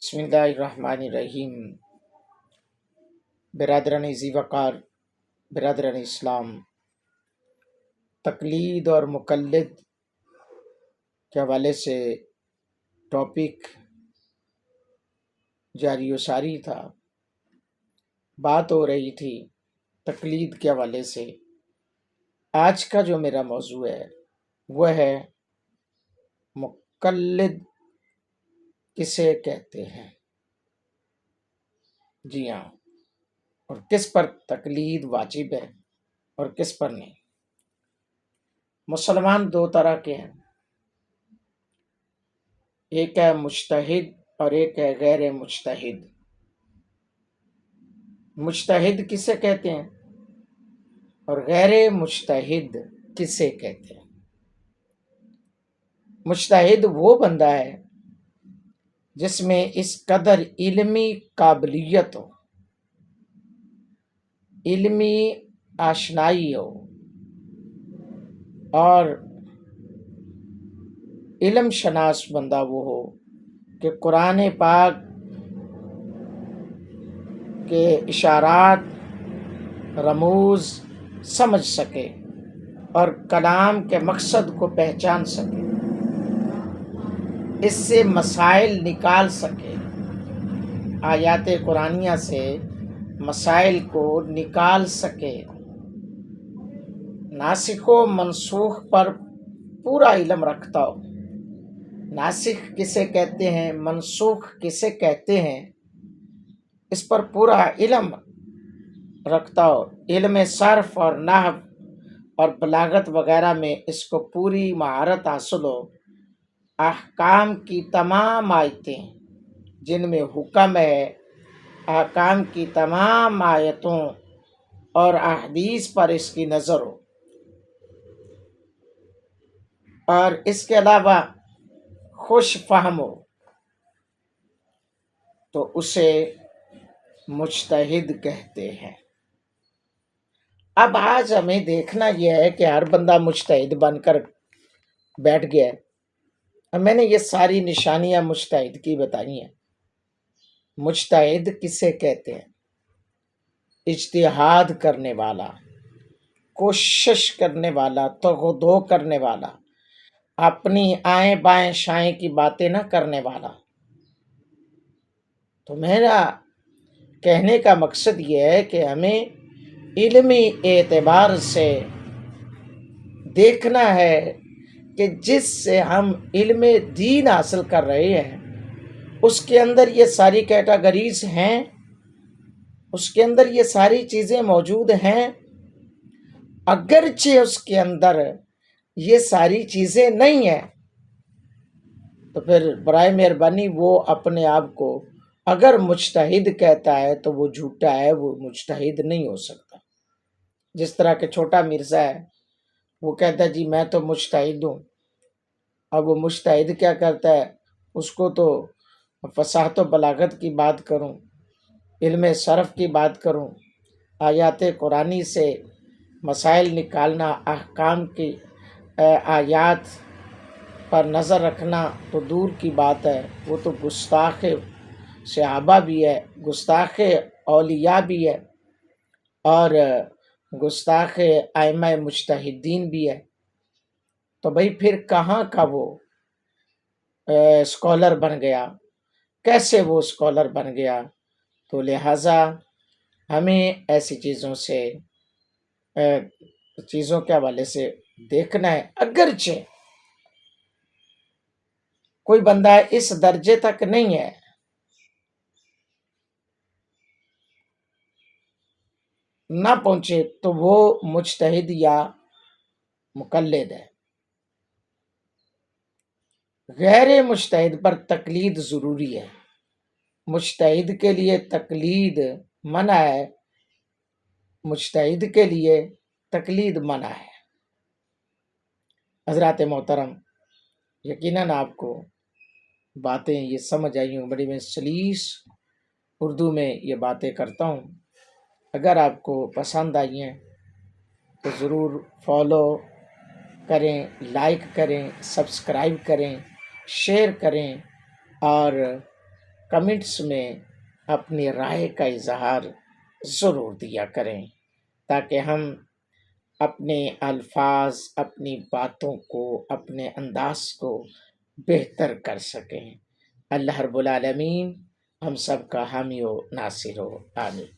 बिस्मिल्लाहिर्रहमानिर्रहीम। बिरादरान ज़ी वक़ार, बिरादरान इस्लाम, तक़लीद और मुक़ल्लिद के हवाले से टॉपिक जारी व सारी था। बात हो रही थी तक़लीद के हवाले से। आज का जो मेरा मौज़ू है वह है मुक़ल्लिद किसे कहते हैं। जी हाँ, और किस पर तक़लीद वाजिब है और किस पर नहीं। मुसलमान दो तरह के हैं, एक है मुज्तहिद और एक है गैर मुज्तहिद। मुज्तहिद किसे कहते हैं और गैर मुज्तहिद किसे कहते हैं। मुज्तहिद वो बंदा है जिसमें इस कदर इल्मी काबिलियत हो, इल्मी आशनाई हो और इल्म शनास बंदा वो हो कि कुरान पाक के इशारात रमूज समझ सके और कलाम के मकसद को पहचान सके, इससे मसाइल निकाल सके, आयात कुरानिया से मसाइल को निकाल सके, नासिख व मनसूख पर पूरा इल्म रखता हो। नासिख किसे कहते हैं, मनसूख किसे कहते हैं, इस पर पूरा इल्म रखता हो। इल्म सर्फ और नहव और बलागत वगैरह में इसको पूरी महारत हासिल हो। अहकाम की तमाम आयतें जिनमें हुक्म है, अहकाम की तमाम आयतों और अहदीस पर इसकी नज़र हो, और इसके अलावा खुश फहम हो, तो उसे मुज्तहिद कहते हैं। अब आज हमें देखना यह है कि हर बंदा मुज्तहिद बनकर बैठ गया है। अब मैंने ये सारी निशानियां मुज्तहिद की बताई हैं। मुज्तहिद किसे कहते हैं? इज्तिहाद करने वाला, कोशिश करने वाला, तगदो करने वाला, अपनी आएं बाएं शाएं की बातें ना करने वाला। तो मेरा कहने का मकसद ये है कि हमें इल्मी एतबार से देखना है कि जिससे हम इल्म दीन हासिल कर रहे हैं उसके अंदर ये सारी कैटेगरीज हैं, उसके अंदर ये सारी चीज़ें मौजूद हैं। अगरचे उसके अंदर ये सारी चीज़ें नहीं हैं तो फिर बराए मेहरबानी वो अपने आप को अगर मुज्तहिद कहता है तो वो झूठा है, वो मुज्तहिद नहीं हो सकता। जिस तरह के छोटा मिर्ज़ा है, वो कहता है जी मैं तो मुज्तहिद हूँ। अब वो मुज्तहिद क्या करता है, उसको तो फसाहत व बलागत की बात करूँ, इल्म सरफ की बात करूँ, आयात कुरानी से मसाइल निकालना, अहकाम की आयात पर नज़र रखना तो दूर की बात है। वो तो गुस्ताख सहाबा भी है, गुस्ताख औलिया भी है और गुस्ताख आइमा मुज्तहिदीन भी है। तो भाई फिर कहाँ का वो स्कॉलर बन गया, कैसे वो स्कॉलर बन गया? तो लिहाजा हमें ऐसी चीज़ों से चीज़ों के हवाले से देखना है। अगरचे कोई बंदा इस दर्जे तक नहीं है, ना पहुंचे, तो वो मुज्तहिद या मुक़ल्लिद है। गैर मुज्तहिद पर तकलीद ज़रूरी है। मुज्तहिद के लिए तकलीद मना है, मुज्तहिद के लिए तकलीद मना है। हज़रात मोहतरम, यकीनन आपको बातें ये समझ आई हों। बड़ी मैं सलीस उर्दू में ये बातें करता हूँ। अगर आपको पसंद आई हैं तो ज़रूर फॉलो करें, लाइक करें, सब्सक्राइब करें, शेयर करें और کمنٹس میں اپنی رائے کا اظہار ضرور دیا کریں تاکہ ہم اپنے الفاظ، اپنی باتوں کو، اپنے انداز کو بہتر کر سکیں۔ اللہ رب العالمین ہم سب کا حامی و ناصر ہو، آمین۔